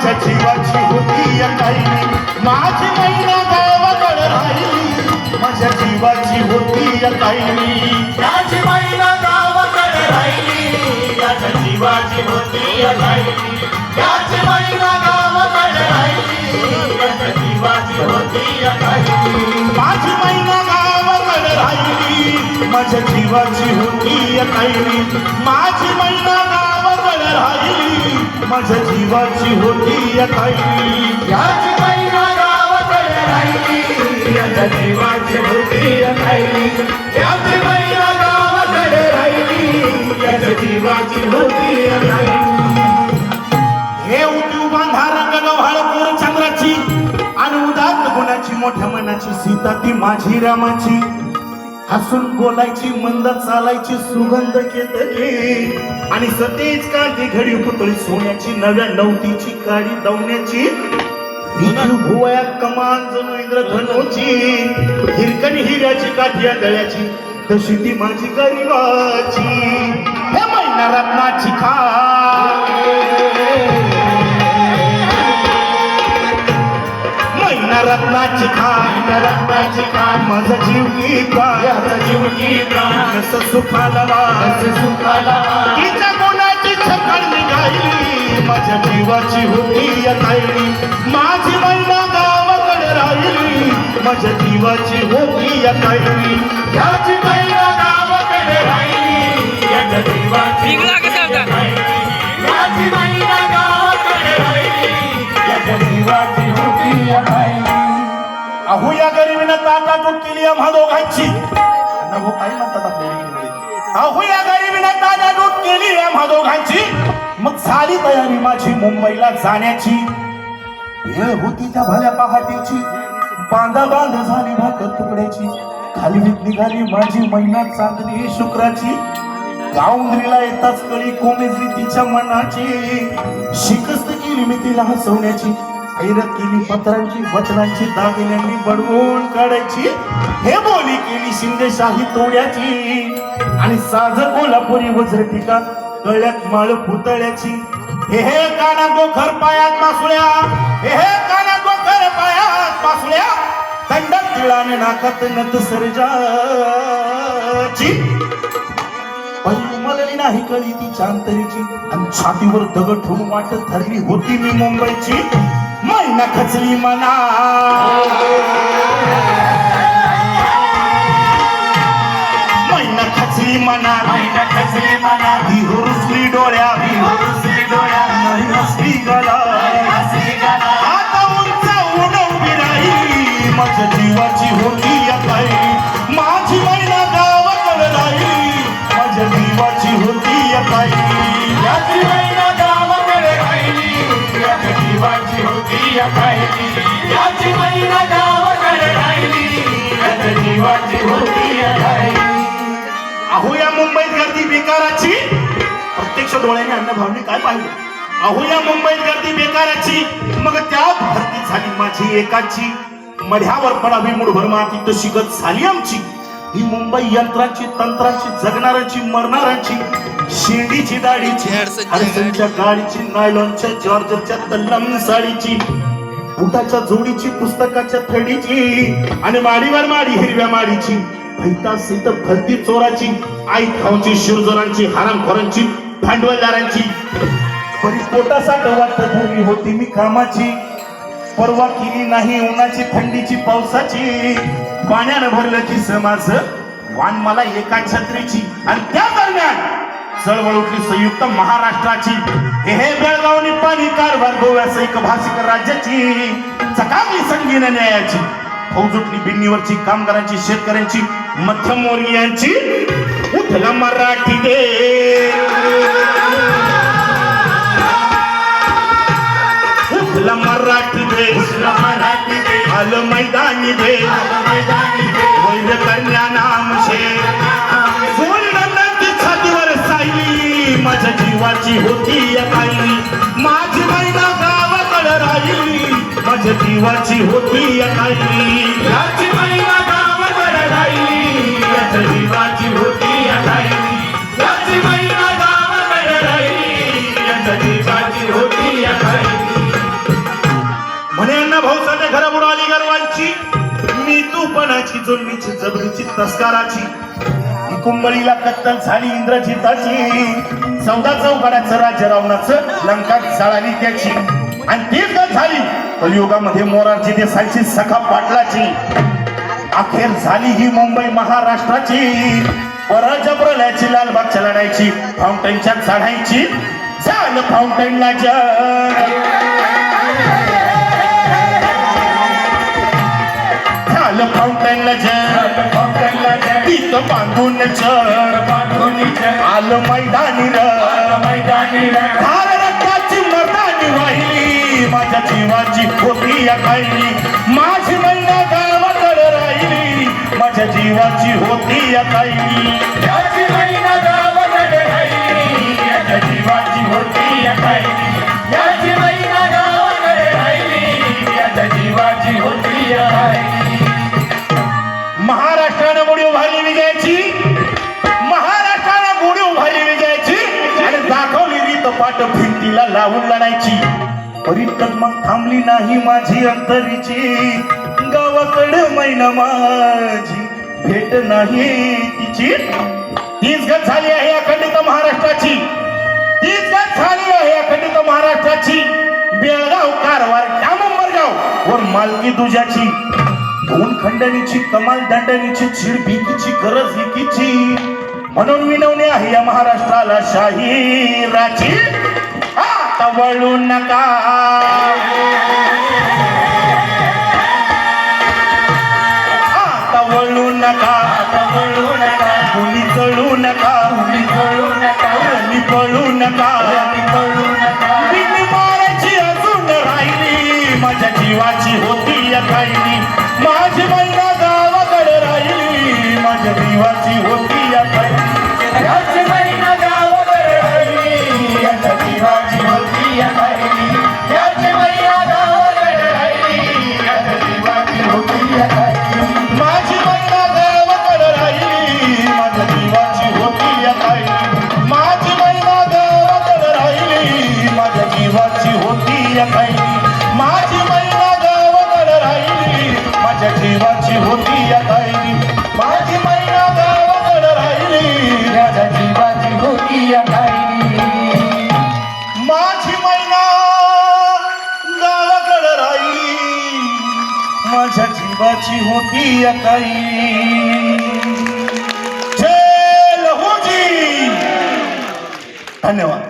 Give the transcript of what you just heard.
माझ्या जीवाची होती काही माझी मैना गावाकडे राहिली माझ्या जीवाची होती काही माझी मैना गावाकडे राहिली माझ्या जीवाची होती काही माझी मैना गावाकडे राहिली माझ्या जीवाची होती काही माझी मैना गावाकडे राहिली माझ्या जीवाची होती काही माझी मैना गावाकडे राहिली माझ्या जीवाची होती काही माझी मैना गावाकडे राहिली माझ्या जीवाची होती काही माझी मैना गावाकडे राहिली माझ्या जीवाची होती काही हे उद्यू बांधा रंग गव्हाळ कोर चंद्राची आणि उदात्त गुणाची मोठ्या मनाची सीता ती माझी रामाची हसून बोलायची मंद चालायची सुगंध केतकी आणि सतेज काळजी घडी पुतळी सोन्याची नव्या नवतीची काळी दवण्याची भुवया कमान जणू इंद्रधनुची हिरकणी हिऱ्याची काठिया गळ्याची तशी ती माझी गरिबाची हे मैना रत्नाची खा रत्नाची खान रत्नाची खान माझा जीव की माझा जीव की प्राण कसं सुखाला तिच्या गुणाची छकड निघाली माझ्या जीवाची होती काही माझी मैना गावाकडे राहिली माझ्या जीवाची होती काही माझी मैना गावाकडे राहिली माझ्या जीवाची माझी मैना गावाकडे राहिली माझ्या जीवाची होती काही अहो या गरिबीनं ताटातूट केली आम्हा दोघांची नको काय म्हणतात आपल्या अहो या गरिबीनं ताटातूट केली आम्हा दोघांची मग झाली तयारी माझी मुंबईला जाण्याची वेळ होती त्या भल्या पहाटेची बांधा बांध झाली भाकर तुकड्याची खाली निघाली माझी मैना चांदणी शुक्राची गावंद्रीला येताच कळी कोमेजली तिच्या मनाची शिकस्त केली मी तिला हसवण्याची हैरत केली पत्रांची वचनांची दागिन्यांनी बडवून काढायची हे बोली केली शिंदेशाही तोड्याची आणि साज कोल्हापुरी वज्रटिका गळ्यात माळ पुतळ्याची हे काना गोखर पायात मासुळ्या हे काना गोखर पायात मासुळ्या थंडक तिळाने नाकात नत सरजाची परिमलली नाही कळी ती चांतरीची आणि छातीवर दगड ठेवून वाटत ठरली होती मी मुंबईची मैना खचली मना मैना खचली मना मैना खचली मना ही हुरुसली डोळ्या हुरुसली डोळ्या नाही हसली गला हसली गला आता उंचावून उभी राहिली माझ्या जीवाची होती काही माझी मैना गावाकडे राहिली माझ्या जीवाची होती काही माझी मैना गावाकडे राहिली माझ्या जीवाची होती काही माझी मैना गावाकडे राहिली माझ्या जीवाची होती काही अहो या मुंबईत गर्दी बेकाराची प्रत्यक्ष डोळ्याने अण्णाभाऊंनी काय पाहिलं अहो या मुंबईत गर्दी बेकाराची मग त्यात भरती झाली माझी एकाची मढ्यावर पडावी मुठभर माती तशी गत झाली आमची ही मुंबई यंत्राची तंत्राची जगणाऱ्याची मरणाऱ्याची शिर्डीची दाढीची हरसनच्या गाडीची नायलॉनच्या जॉर्जरच्या तल्लम साडीची बुटाच्या जोडीची पुस्तकाच्या थडीची आणि माडीवर माडी हिरव्या माडीची भैता सीत भरती चोराची आई खाऊची शिरजोरांची हरामखोरांची भांडवलदारांची परिपोटासाठी वाटत धरली होती मी कामाची परवा केली नाही उन्हाची थंडीची पावसाची पाण्यानं भरलं की समाज वाण मला एका छत्रीची आणि त्या दरम्यान चळवळ उठली संयुक्त महाराष्ट्राची हे बेळगाव निपाणी कारभार गोव्याचं एक भाषिक राज्याची चकाकली संगीन न्यायाची फौज उठली बिन्नीवरची कामगारांची शेतकऱ्यांची मध्यमवर्गीयांची उठला मराठी दे उठला मराठी दे मराठी दे आलं मैदानी दे वैर कन्या नाम शे छातीवर सायली माझ्या जीवाची होती काही माझी मैना गावाकडे राहिली माझ्या जीवाची होती काही माझी मैना गावाकडे राहिली माझ्या जीवाची होती काही माझी मैना गावाकडे राहिली माझ्या जीवाची होती काही जुलमीची जबरीची तस्काराची कुंबळीला कत्तल झाली इंद्रजिताची 14 चौघड्याचं राज्य रावणाचं लंकात जळाली त्याची आणि तीच गत झाली कलियुगामध्ये मोरारजी देसाईची सखा पाटलाची अखेर झाली ही मुंबई महाराष्ट्राची परजप्रलयाची लालबागच्या लढायची फाउंटनच्या चढायची झालं फाउंटनला झालं फाउंटनला तिथं बांधून आलं मैदानी धार रक्ताची मर्दानी वाहिली माझ्या जीवाची होती या खायली माझी महिना गावाकडे राहिली माझ्या जीवाची होती या खायली याची महिना गावाकडे राहिली याच्या जीवाची होती या खायली याची महिना गावाकडे राहिली याच्या जीवाची होती या खायली महाराष्ट्रानं गुढी उभारली विजयाची महाराष्ट्रानं गुढी उभारली विजयाची आणि दाखवली रीत पाठ भिंतीला लावून लढायची परिटक मग थांबली नाही माझी अंतरीची गावाकडे मैना माझी भेट नाही तिची तीच गत झाली आहे अखंडित महाराष्ट्राची तीच गत झाली आहे अखंडित महाराष्ट्राची बेळगाव कारवार डांबरगाव वर मालकी तुझ्याची दोन खंडणीची कमाल दंडणीची छीड भीतीची गरज एकीची म्हणून विनवणी आहे या महाराष्ट्राला शाहीराची आता वळू नका आता वळू नका कुणी चळू नका कुणी पळू नका बिनी मारायची अजून राहिली माझ्या जीवाची होती या खायली माझी महिना गावाकडे राहिली माझ्या जीवाची होती या खायली याची महिना गावाकडे राहिली याच्या जीवाची होती या खायली याची महिना गावाकडे राहिली याच्या जीवाची होती या खायली माझी महिना गावाकडे राहिली माझ्या जीवाची होती या खायली माझी महिना गावाकडे राहिली माझ्या जीवाची होती या खायली माझी महिना गावाकडे राहिली माझ्या जीवाची होती या खायली माझी महिना गावाकडे राहिली याच्या जीवाची होती या खायली माझी मैना गावाकडे राहिली माझ्या जीवाची होती या काही जय लहूजी धन्यवाद.